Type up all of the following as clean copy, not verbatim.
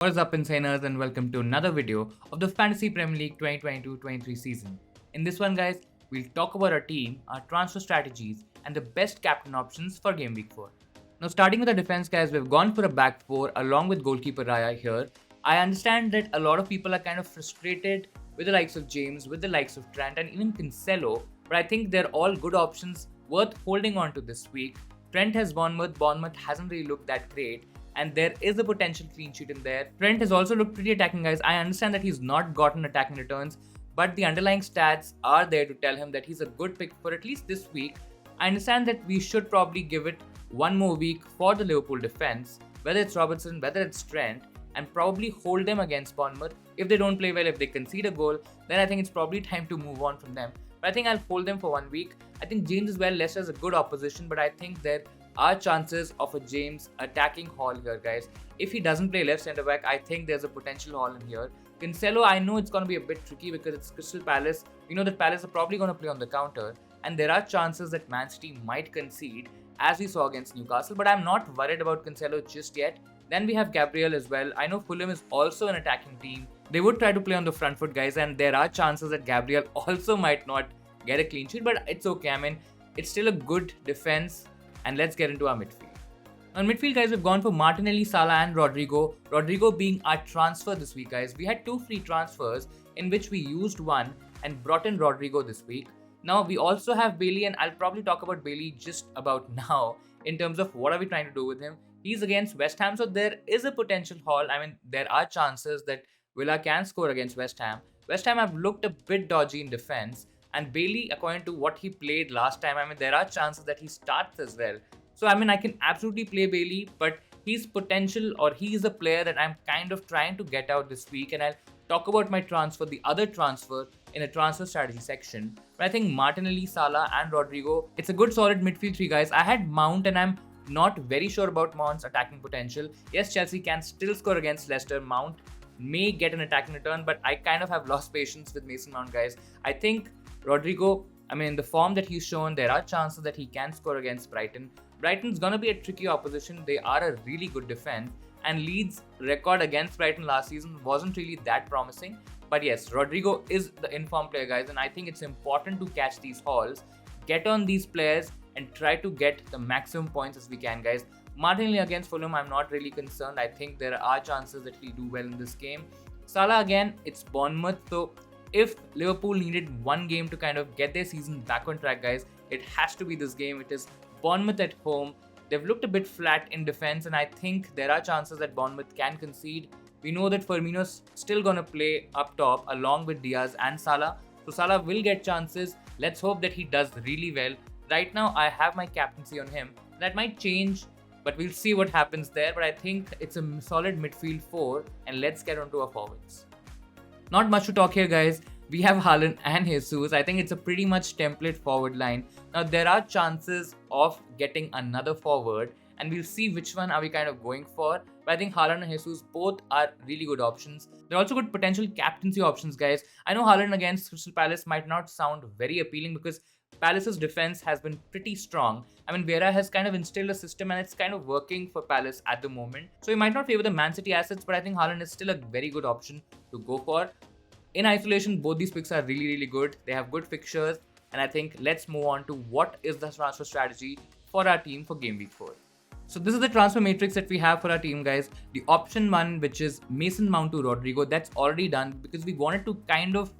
What is up, Insaners, and welcome to another video of the Fantasy Premier League 2022-23 season. In this one, guys, we'll talk about our team, our transfer strategies, and the best captain options for Game Week 4. Now, starting with the defense, guys, we've gone for a back four along with goalkeeper Raya here. I understand that a lot of people are kind of frustrated with the likes of James, with the likes of Trent, and even Cancelo, but I think they're all good options worth holding on to this week. Trent has Bournemouth hasn't really looked that great, and there is a potential clean sheet in there. Trent has also looked pretty attacking, guys. I understand that he's not gotten attacking returns, but the underlying stats are there to tell him that he's a good pick for at least this week. I understand that we should probably give it one more week for the Liverpool defense, whether it's Robertson, whether it's Trent, and probably hold them against Bournemouth. If they don't play well, if they concede a goal, then I think it's probably time to move on from them. But I think I'll hold them for 1 week. I think James as well, Leicester is a good opposition, but I think there are chances of a James attacking haul here, guys. If he doesn't play left centre back, I think there's a potential haul in here. Cancelo, I know it's going to be a bit tricky because it's Crystal Palace. We know that Palace are probably going to play on the counter, and there are chances that Man City might concede, as we saw against Newcastle, but I'm not worried about Cancelo just yet. Then we have Gabriel as well. I know Fulham is also an attacking team. They would try to play on the front foot, guys, and there are chances that Gabriel also might not get a clean sheet, but it's okay. I mean, it's still a good defense, and let's get into our midfield. On midfield, guys, we've gone for Martinelli, Salah, and Rodrigo. Rodrigo being our transfer this week, guys. We had 2 free transfers in which we used one and brought in Rodrigo this week. Now, we also have Bailey, and I'll probably talk about Bailey just about now in terms of what are we trying to do with him. He's against West Ham, so there is a potential haul. I mean, there are chances that Villa can score against West Ham. West Ham have looked a bit dodgy in defense, and Bailey, according to what he played last time, I mean, there are chances that he starts as well. So, I mean, I can absolutely play Bailey, but he's potential, or he's a player that I'm kind of trying to get out this week, and I'll talk about my transfer, the other transfer, in a transfer strategy section. But I think Martinelli, Salah, and Rodrigo, it's a good solid midfield 3, guys. I had Mount, and I'm not very sure about Mount's attacking potential. Yes, Chelsea can still score against Leicester. Mount may get an attacking return, but I kind of have lost patience with Mason Mount, guys. I think Rodrigo, I mean, in the form that he's shown, there are chances that he can score against Brighton. Brighton's going to be a tricky opposition. They are a really good defense, and Leeds' record against Brighton last season wasn't really that promising. But yes, Rodrigo is the informed player, guys, and I think it's important to catch these hauls, get on these players, and try to get the maximum points as we can, guys. Martinelli against Fulham, I'm not really concerned. I think there are chances that he'll do well in this game. Salah, again, it's Bournemouth, so if Liverpool needed one game to kind of get their season back on track, guys, it has to be this game. It is Bournemouth at home. They've looked a bit flat in defense, and I think there are chances that Bournemouth can concede. We know that Firmino's still going to play up top along with Diaz and Salah. So Salah will get chances. Let's hope that he does really well. Right now, I have my captaincy on him. That might change, but we'll see what happens there. But I think it's a solid midfield 4, and let's get on to our forwards. Not much to talk here, guys. We have Haaland and Jesus. I think it's a pretty much template forward line. Now, there are chances of getting another forward, and we'll see which one are we kind of going for. But I think Haaland and Jesus both are really good options. They're also good potential captaincy options, guys. I know Haaland against Crystal Palace might not sound very appealing because Palace's defense has been pretty strong. I mean, Vieira has kind of instilled a system, and it's kind of working for Palace at the moment. So he might not favor the Man City assets, but I think Haaland is still a very good option to go for. In isolation, both these picks are really, really good. They have good fixtures, and I think let's move on to what is the transfer strategy for our team for Game Week 4. So this is the transfer matrix that we have for our team, guys. The option 1, which is Mason Mount to Rodrigo, that's already done because we wanted to kind of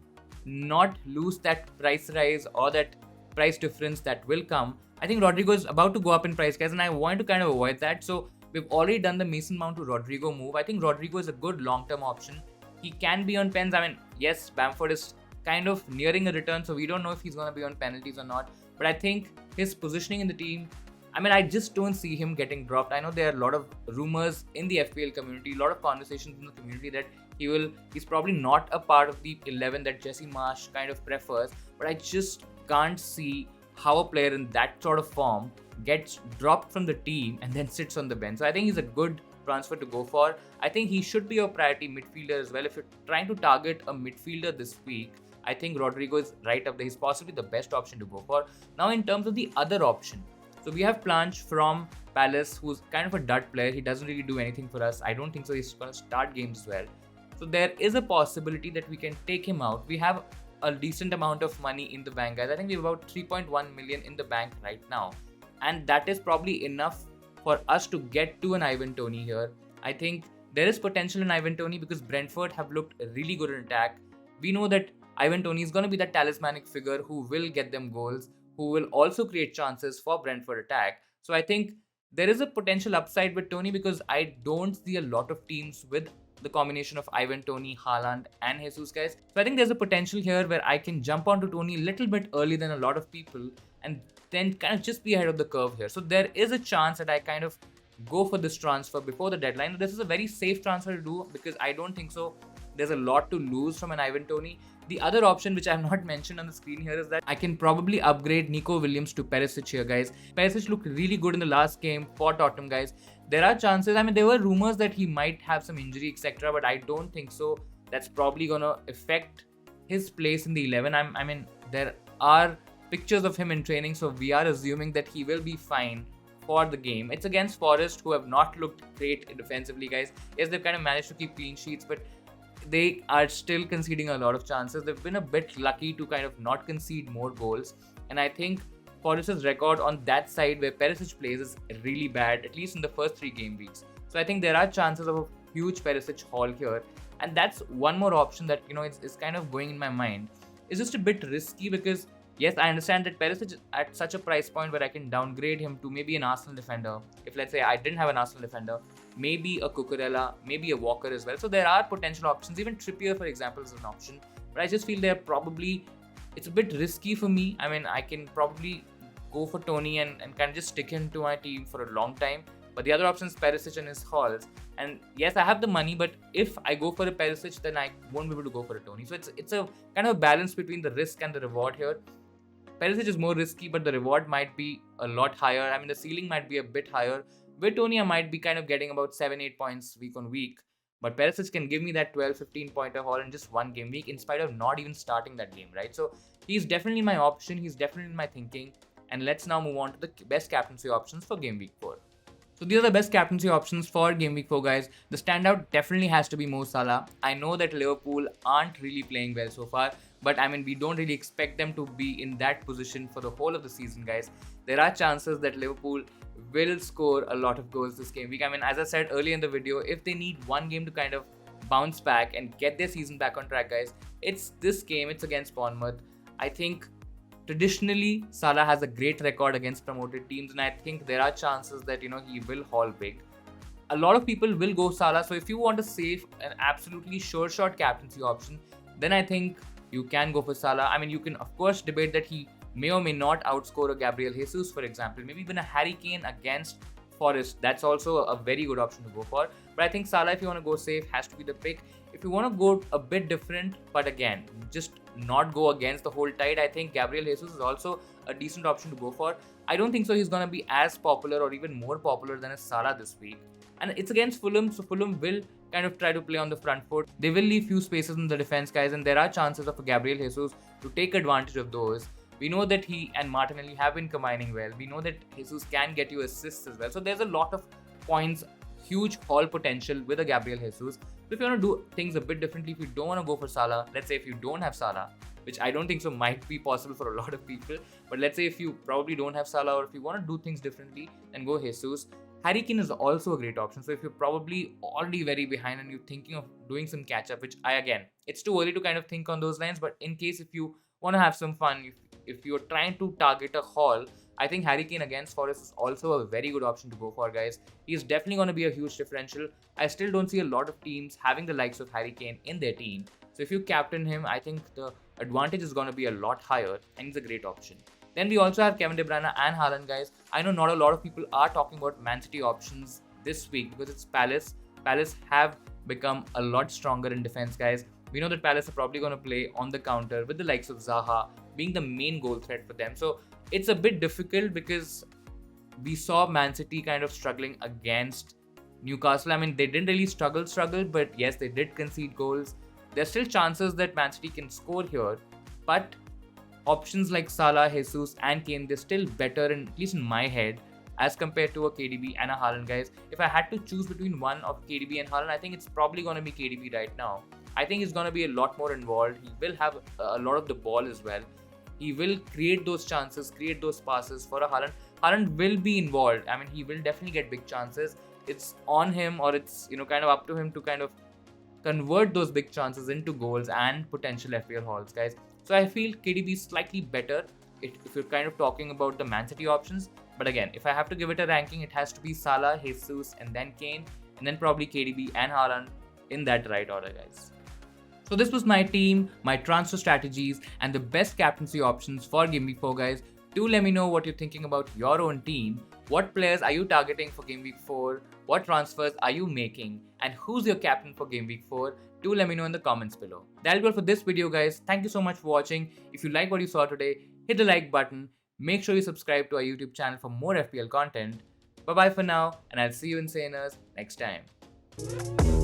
not lose that price rise or that price difference that will come. I think Rodrigo is about to go up in price, guys, and I wanted to kind of avoid that. So we've already done the Mason Mount to Rodrigo move. I think Rodrigo is a good long-term option. He can be on pens. I mean, yes, Bamford is kind of nearing a return, so we don't know if he's going to be on penalties or not. But I think his positioning in the team, I mean, I just don't see him getting dropped. I know there are a lot of rumors in the FPL community, a lot of conversations in the community that he's probably not a part of the 11 that Jesse Marsh kind of prefers. But I just can't see how a player in that sort of form gets dropped from the team and then sits on the bench. So I think he's a good transfer to go for. I think he should be a priority midfielder as well. If you're trying to target a midfielder this week, I think Rodrigo is right up there. He's possibly the best option to go for. Now, in terms of the other option, So we have Planche from Palace, who's kind of a dud player. He doesn't really do anything for us. I don't think so he's going to start games as well. So there is a possibility that we can take him out. We have a decent amount of money in the bank, guys. I think we have about 3.1 million in the bank right now. And that is probably enough for us to get to an Ivan Toney here. I think there is potential in Ivan Toney because Brentford have looked really good in attack. We know that Ivan Toney is going to be that talismanic figure who will get them goals, who will also create chances for Brentford attack. So I think there is a potential upside with Toney because I don't see a lot of teams with the combination of Ivan Toney, Haaland and Jesus, guys. So I think there's a potential here where I can jump onto Toney a little bit earlier than a lot of people and then kind of just be ahead of the curve here. So there is a chance that I kind of go for this transfer before the deadline. This is a very safe transfer to do because I don't think so there's a lot to lose from an Ivan Toney. The other option which I have not mentioned on the screen here is that I can probably upgrade Nico Williams to Perisic here, guys. Perisic looked really good in the last game for Tottenham, guys. There are chances, I mean, there were rumours that he might have some injury, etc. But I don't think so. That's probably going to affect his place in the 11. I mean, there are pictures of him in training, so we are assuming that he will be fine for the game. It's against Forest, who have not looked great defensively, guys. Yes, they've kind of managed to keep clean sheets, but they are still conceding a lot of chances. They've been a bit lucky to kind of not concede more goals. And I think Forest's record on that side where Perisic plays is really bad, at least in the first 3 game weeks. So I think there are chances of a huge Perisic haul here. And that's one more option that, is kind of going in my mind. It's just a bit risky because, yes, I understand that Perisic is at such a price point where I can downgrade him to maybe an Arsenal defender. If, let's say, I didn't have an Arsenal defender, maybe a Cucurella, maybe a Walker as well. So there are potential options. Even Trippier, for example, is an option. But I just feel it's a bit risky for me. I mean, I can probably go for Toney and kind of just stick him to my team for a long time. But the other option is Perisic and his hauls. And yes, I have the money, but if I go for a Perisic, then I won't be able to go for a Toney. So it's a kind of a balance between the risk and the reward here. Perisic is more risky, but the reward might be a lot higher. I mean, the ceiling might be a bit higher. With Toney, I might be kind of getting about 7-8 points week on week. But Perisic can give me that 12-15 pointer haul in just one game week in spite of not even starting that game, right? So he's definitely my option. He's definitely in my thinking. And let's now move on to the best captaincy options for game week 4. So these are the best captaincy options for game week 4, guys. The standout definitely has to be Mo Salah. I know that Liverpool aren't really playing well so far, but I mean, we don't really expect them to be in that position for the whole of the season, guys. There are chances that Liverpool will score a lot of goals this game week. I mean, as I said earlier in the video, if they need one game to kind of bounce back and get their season back on track, guys, it's this game. It's against Bournemouth. I think traditionally Salah has a great record against promoted teams, and I think there are chances that he will haul big. A lot of people will go Salah, so if you want a safe and absolutely sure shot captaincy option, then I think you can go for Salah. I mean, you can of course debate that he may or may not outscore a Gabriel Jesus, for example, maybe even a Harry Kane against Forest. That's also a very good option to go for. But I think Salah, if you want to go safe, has to be the pick. If you want to go a bit different, but again, just not go against the whole tide, I think Gabriel Jesus is also a decent option to go for. I don't think so he's going to be as popular or even more popular than a Salah this week. And it's against Fulham, so Fulham will kind of try to play on the front foot. They will leave few spaces in the defense, guys, and there are chances of a Gabriel Jesus to take advantage of those. We know that he and Martinelli have been combining well. We know that Jesus can get you assists as well. So there's a lot of points, huge haul potential with a Gabriel Jesus. So if you want to do things a bit differently, if you don't want to go for Salah, let's say if you don't have Salah, which I don't think so might be possible for a lot of people, but let's say if you probably don't have Salah or if you want to do things differently, then go Jesus. Harry Kane is also a great option. So if you're probably already very behind and you're thinking of doing some catch up, which it's too early to kind of think on those lines, but in case if you want to have some fun, if you're trying to target a haul, I think Harry Kane against Forest is also a very good option to go for, guys. He's definitely going to be a huge differential. I still don't see a lot of teams having the likes of Harry Kane in their team. So if you captain him, I think the advantage is going to be a lot higher and he's a great option. Then we also have Kevin De Bruyne and Haaland, guys. I know not a lot of people are talking about Man City options this week because it's Palace. Palace have become a lot stronger in defense, guys. We know that Palace are probably going to play on the counter with the likes of Zaha being the main goal threat for them. So it's a bit difficult because we saw Man City kind of struggling against Newcastle. I mean, they didn't really struggle, but yes, they did concede goals. There's still chances that Man City can score here, but options like Salah, Jesus, and Kane, they're still better, at least in my head, as compared to a KDB and a Haaland, guys. If I had to choose between one of KDB and Haaland, I think it's probably going to be KDB right now. I think he's going to be a lot more involved. He will have a lot of the ball as well. He will create those chances, create those passes for a Haaland. Haaland will be involved. I mean, he will definitely get big chances. It's on him, or it's kind of up to him to kind of convert those big chances into goals and potential FPL hauls, guys. So I feel KDB is slightly better if you're kind of talking about the Man City options. But again, if I have to give it a ranking, it has to be Salah, Jesus, and then Kane, and then probably KDB and Haaland in that right order, guys. So this was my team, my transfer strategies, and the best captaincy options for Gameweek 4, guys. Do let me know what you're thinking about your own team. What players are you targeting for Gameweek 4? What transfers are you making? And who's your captain for Gameweek 4? Do let me know in the comments below. That'll be all for this video, guys. Thank you so much for watching. If you like what you saw today, hit the like button. Make sure you subscribe to our YouTube channel for more FPL content. Bye bye for now, and I'll see you in Insaners next time.